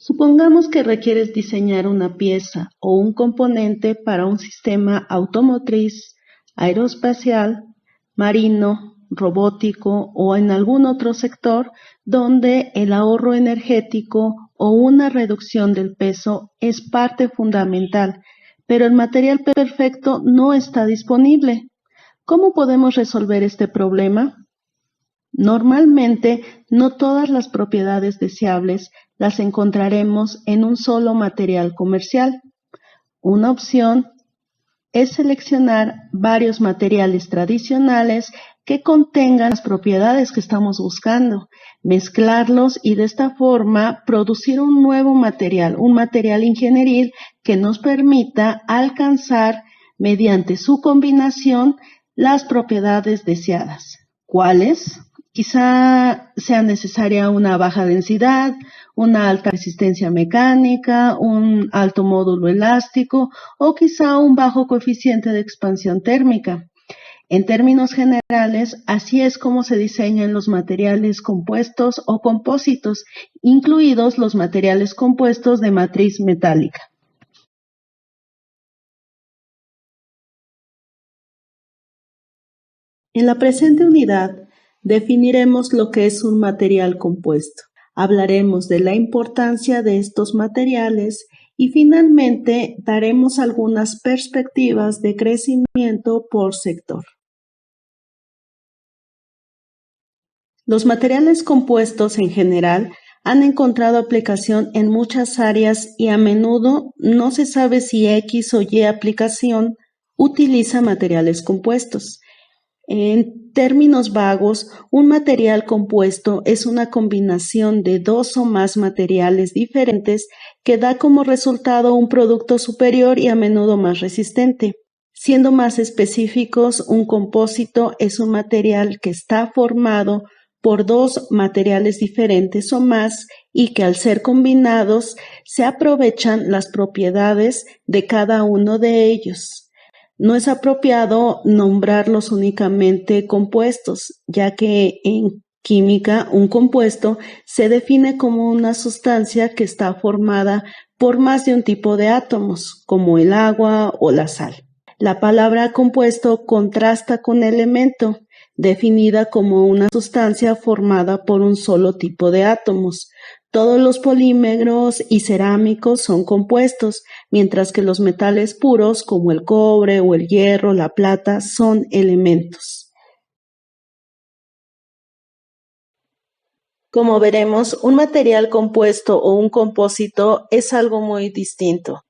Supongamos que requieres diseñar una pieza o un componente para un sistema automotriz, aeroespacial, marino, robótico o en algún otro sector donde el ahorro energético o una reducción del peso es parte fundamental, pero el material perfecto no está disponible. ¿Cómo podemos resolver este problema? Normalmente, no todas las propiedades deseables las encontraremos en un solo material comercial. Una opción es seleccionar varios materiales tradicionales que contengan las propiedades que estamos buscando, mezclarlos y de esta forma producir un nuevo material, un material ingenieril que nos permita alcanzar mediante su combinación las propiedades deseadas. ¿Cuáles? Quizá sea necesaria una baja densidad, una alta resistencia mecánica, un alto módulo elástico o quizá un bajo coeficiente de expansión térmica. En términos generales, así es como se diseñan los materiales compuestos o compósitos, incluidos los materiales compuestos de matriz metálica. En la presente unidad, definiremos lo que es un material compuesto. Hablaremos de la importancia de estos materiales y finalmente daremos algunas perspectivas de crecimiento por sector. Los materiales compuestos en general han encontrado aplicación en muchas áreas y a menudo no se sabe si X o Y aplicación utiliza materiales compuestos. En términos vagos, un material compuesto es una combinación de dos o más materiales diferentes que da como resultado un producto superior y a menudo más resistente. Siendo más específicos, un compósito es un material que está formado por dos materiales diferentes o más y que al ser combinados se aprovechan las propiedades de cada uno de ellos. No es apropiado nombrarlos únicamente compuestos, ya que en química un compuesto se define como una sustancia que está formada por más de un tipo de átomos, como el agua o la sal. La palabra compuesto contrasta con elemento, definida como una sustancia formada por un solo tipo de átomos. Todos los polímeros y cerámicos son compuestos, mientras que los metales puros como el cobre o el hierro, la plata, son elementos. Como veremos, un material compuesto o un compósito es algo muy distinto.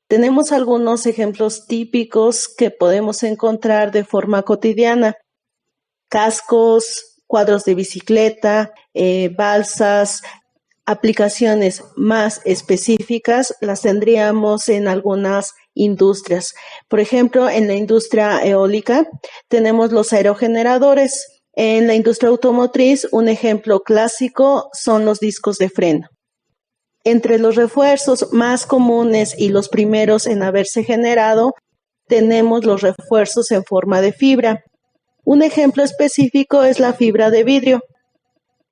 Tenemos algunos ejemplos típicos que podemos encontrar de forma cotidiana. Cascos, cuadros de bicicleta, balsas. Aplicaciones más específicas las tendríamos en algunas industrias. Por ejemplo, en la industria eólica tenemos los aerogeneradores. En la industria automotriz, un ejemplo clásico son los discos de freno. Entre los refuerzos más comunes y los primeros en haberse generado, tenemos los refuerzos en forma de fibra. Un ejemplo específico es la fibra de vidrio.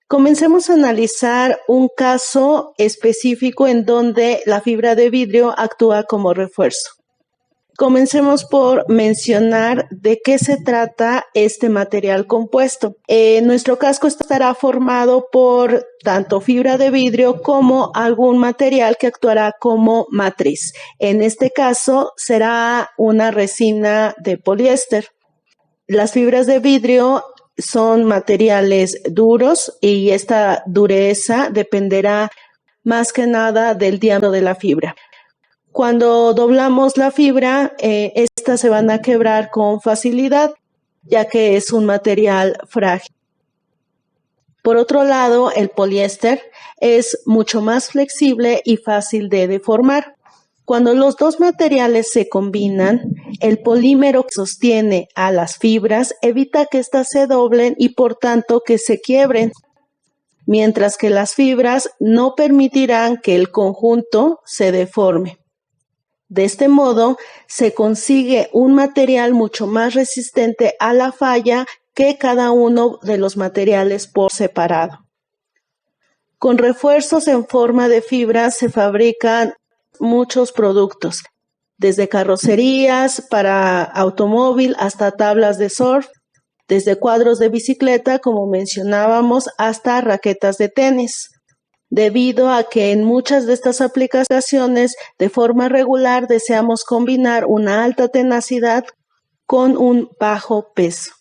Comencemos a analizar un caso específico en donde la fibra de vidrio actúa como refuerzo. Comencemos por mencionar de qué se trata este material compuesto. Nuestro casco estará formado por tanto fibra de vidrio como algún material que actuará como matriz. En este caso será una resina de poliéster. Las fibras de vidrio son materiales duros y esta dureza dependerá más que nada del diámetro de la fibra. Cuando doblamos la fibra, estas se van a quebrar con facilidad, ya que es un material frágil. Por otro lado, el poliéster es mucho más flexible y fácil de deformar. Cuando los dos materiales se combinan, el polímero que sostiene a las fibras evita que éstas se doblen y por tanto que se quiebren, mientras que las fibras no permitirán que el conjunto se deforme. De este modo, se consigue un material mucho más resistente a la falla que cada uno de los materiales por separado. Con refuerzos en forma de fibra se fabrican muchos productos, desde carrocerías para automóvil hasta tablas de surf, desde cuadros de bicicleta, como mencionábamos, hasta raquetas de tenis, debido a que en muchas de estas aplicaciones de forma regular deseamos combinar una alta tenacidad con un bajo peso.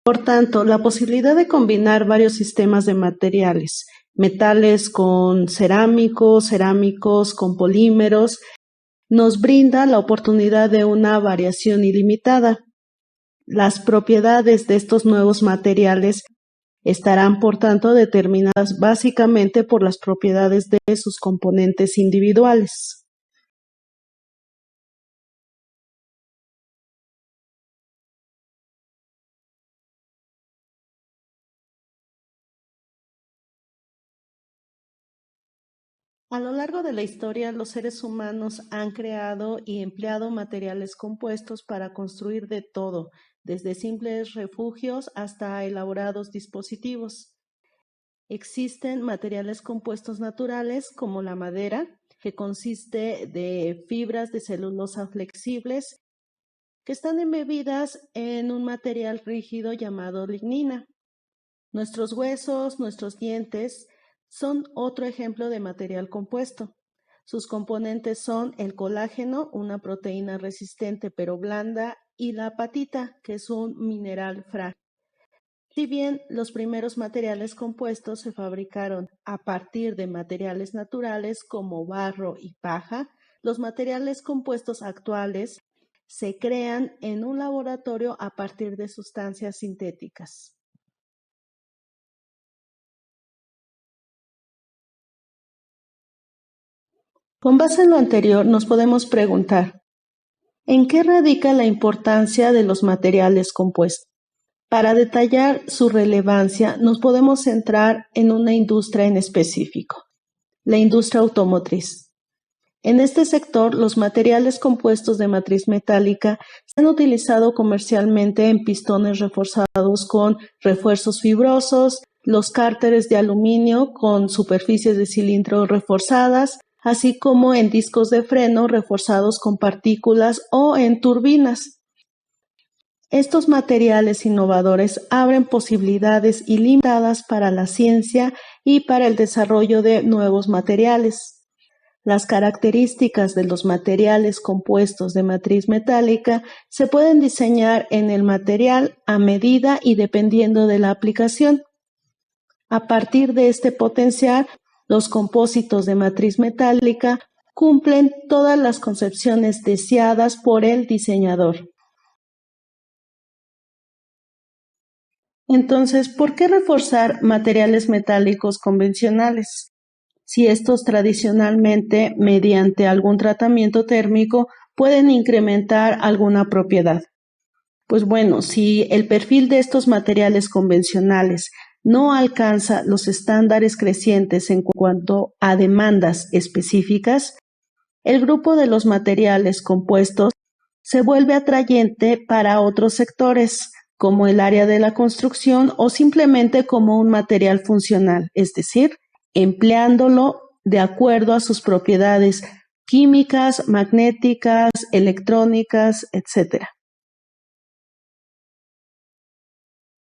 Por tanto, la posibilidad de combinar varios sistemas de materiales, metales con cerámicos, cerámicos con polímeros, nos brinda la oportunidad de una variación ilimitada. Las propiedades de estos nuevos materiales estarán, por tanto, determinadas básicamente por las propiedades de sus componentes individuales. A lo largo de la historia, los seres humanos han creado y empleado materiales compuestos para construir de todo, desde simples refugios hasta elaborados dispositivos. Existen materiales compuestos naturales como la madera, que consiste de fibras de celulosa flexibles que están embebidas en un material rígido llamado lignina. Nuestros huesos, nuestros dientes son otro ejemplo de material compuesto. Sus componentes son el colágeno, una proteína resistente pero blanda, y la apatita, que es un mineral frágil. Si bien los primeros materiales compuestos se fabricaron a partir de materiales naturales como barro y paja, los materiales compuestos actuales se crean en un laboratorio a partir de sustancias sintéticas. Con base en lo anterior, nos podemos preguntar, ¿en qué radica la importancia de los materiales compuestos? Para detallar su relevancia, nos podemos centrar en una industria en específico, la industria automotriz. En este sector, los materiales compuestos de matriz metálica se han utilizado comercialmente en pistones reforzados con refuerzos fibrosos, los cárteres de aluminio con superficies de cilindro reforzadas, así como en discos de freno reforzados con partículas o en turbinas. Estos materiales innovadores abren posibilidades ilimitadas para la ciencia y para el desarrollo de nuevos materiales. Las características de los materiales compuestos de matriz metálica se pueden diseñar en el material a medida y dependiendo de la aplicación. A partir de este potencial, los compósitos de matriz metálica cumplen todas las concepciones deseadas por el diseñador. Entonces, ¿por qué reforzar materiales metálicos convencionales? Si estos tradicionalmente, mediante algún tratamiento térmico, pueden incrementar alguna propiedad. Pues bueno, si el perfil de estos materiales convencionales no alcanza los estándares crecientes en cuanto a demandas específicas, el grupo de los materiales compuestos se vuelve atrayente para otros sectores, como el área de la construcción o simplemente como un material funcional, es decir, empleándolo de acuerdo a sus propiedades químicas, magnéticas, electrónicas, etc.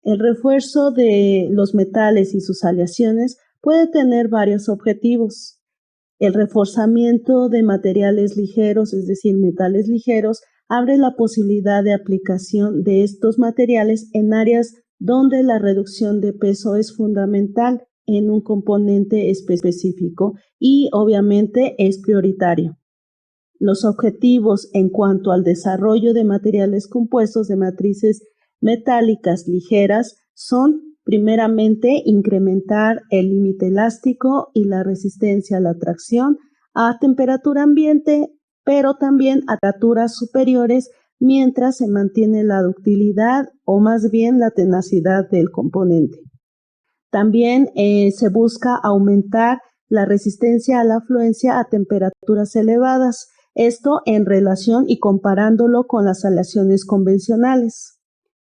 El refuerzo de los metales y sus aleaciones puede tener varios objetivos. El reforzamiento de materiales ligeros, es decir, metales ligeros, abre la posibilidad de aplicación de estos materiales en áreas donde la reducción de peso es fundamental en un componente específico y obviamente es prioritario. Los objetivos en cuanto al desarrollo de materiales compuestos de matrices metálicas ligeras son, primeramente, incrementar el límite elástico y la resistencia a la tracción a temperatura ambiente, pero también a temperaturas superiores mientras se mantiene la ductilidad o más bien la tenacidad del componente. También se busca aumentar la resistencia a la fluencia a temperaturas elevadas, Esto en relación y comparándolo con las aleaciones convencionales.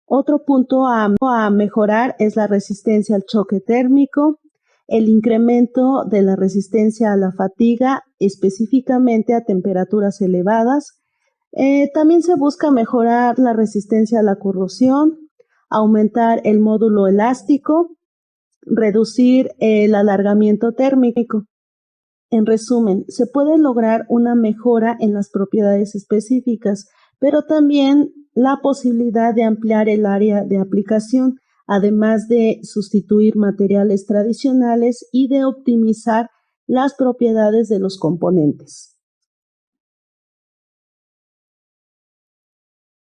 Otro punto a mejorar es la resistencia al choque térmico, el incremento de la resistencia a la fatiga, específicamente a temperaturas elevadas. También se busca mejorar la resistencia a la corrosión, aumentar el módulo elástico, reducir el alargamiento térmico. En resumen, se puede lograr una mejora en las propiedades específicas, pero también la posibilidad de ampliar el área de aplicación, además de sustituir materiales tradicionales y de optimizar las propiedades de los componentes.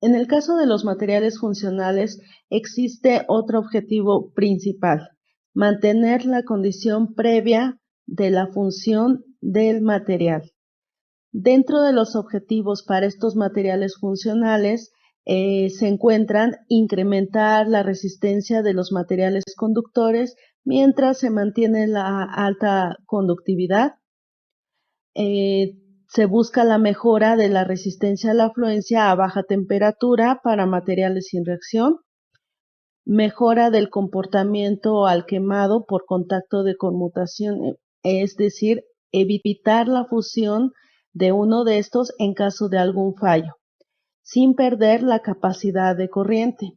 En el caso de los materiales funcionales, existe otro objetivo principal: mantener la condición previa de la función del material. Dentro de los objetivos para estos materiales funcionales se encuentran incrementar la resistencia de los materiales conductores mientras se mantiene la alta conductividad. Se busca la mejora de la resistencia a la fluencia a baja temperatura para materiales sin reacción, mejora del comportamiento al quemado por contacto de conmutación, es decir, evitar la fusión de uno de estos en caso de algún fallo, sin perder la capacidad de corriente.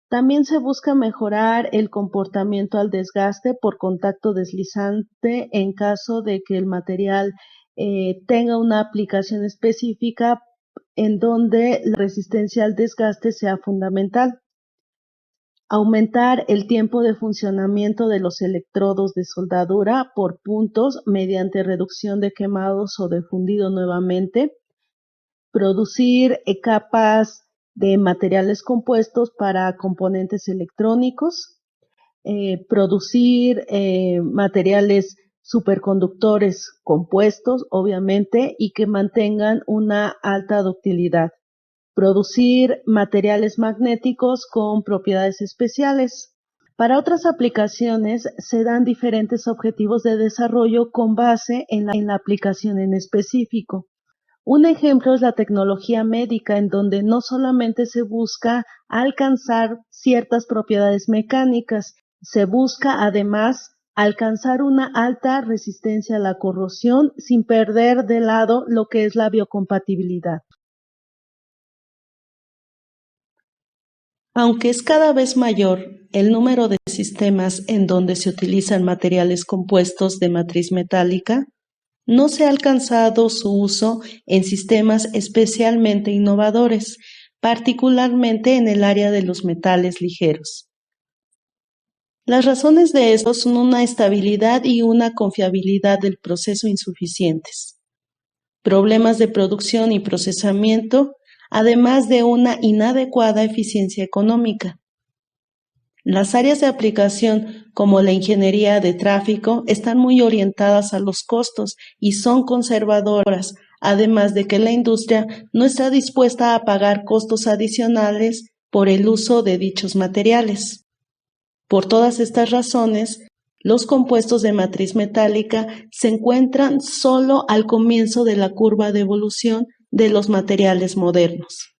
También se busca mejorar el comportamiento al desgaste por contacto deslizante en caso de que el material tenga una aplicación específica en donde la resistencia al desgaste sea fundamental. Aumentar el tiempo de funcionamiento de los electrodos de soldadura por puntos mediante reducción de quemados o de fundido nuevamente. Producir capas de materiales compuestos para componentes electrónicos. Producir materiales superconductores compuestos, obviamente, y que mantengan una alta ductilidad. Producir materiales magnéticos con propiedades especiales. Para otras aplicaciones se dan diferentes objetivos de desarrollo con base en la aplicación en específico. Un ejemplo es la tecnología médica, en donde no solamente se busca alcanzar ciertas propiedades mecánicas, se busca además alcanzar una alta resistencia a la corrosión sin perder de lado lo que es la biocompatibilidad. Aunque es cada vez mayor el número de sistemas en donde se utilizan materiales compuestos de matriz metálica, no se ha alcanzado su uso en sistemas especialmente innovadores, particularmente en el área de los metales ligeros. Las razones de esto son una estabilidad y una confiabilidad del proceso insuficientes, problemas de producción y procesamiento, además de una inadecuada eficiencia económica. Las áreas de aplicación, como la ingeniería de tráfico, están muy orientadas a los costos y son conservadoras, además de que la industria no está dispuesta a pagar costos adicionales por el uso de dichos materiales. Por todas estas razones, los compuestos de matriz metálica se encuentran solo al comienzo de la curva de evolución de los materiales modernos.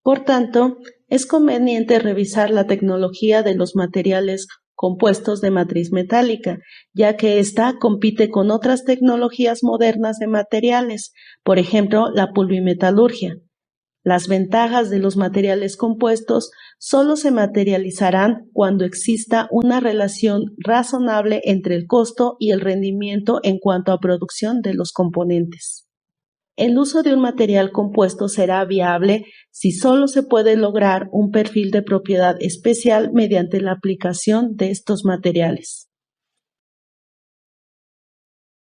Por tanto, es conveniente revisar la tecnología de los materiales compuestos de matriz metálica, ya que ésta compite con otras tecnologías modernas de materiales, por ejemplo, la pulvimetalurgia. Las ventajas de los materiales compuestos solo se materializarán cuando exista una relación razonable entre el costo y el rendimiento en cuanto a producción de los componentes. El uso de un material compuesto será viable si solo se puede lograr un perfil de propiedad especial mediante la aplicación de estos materiales.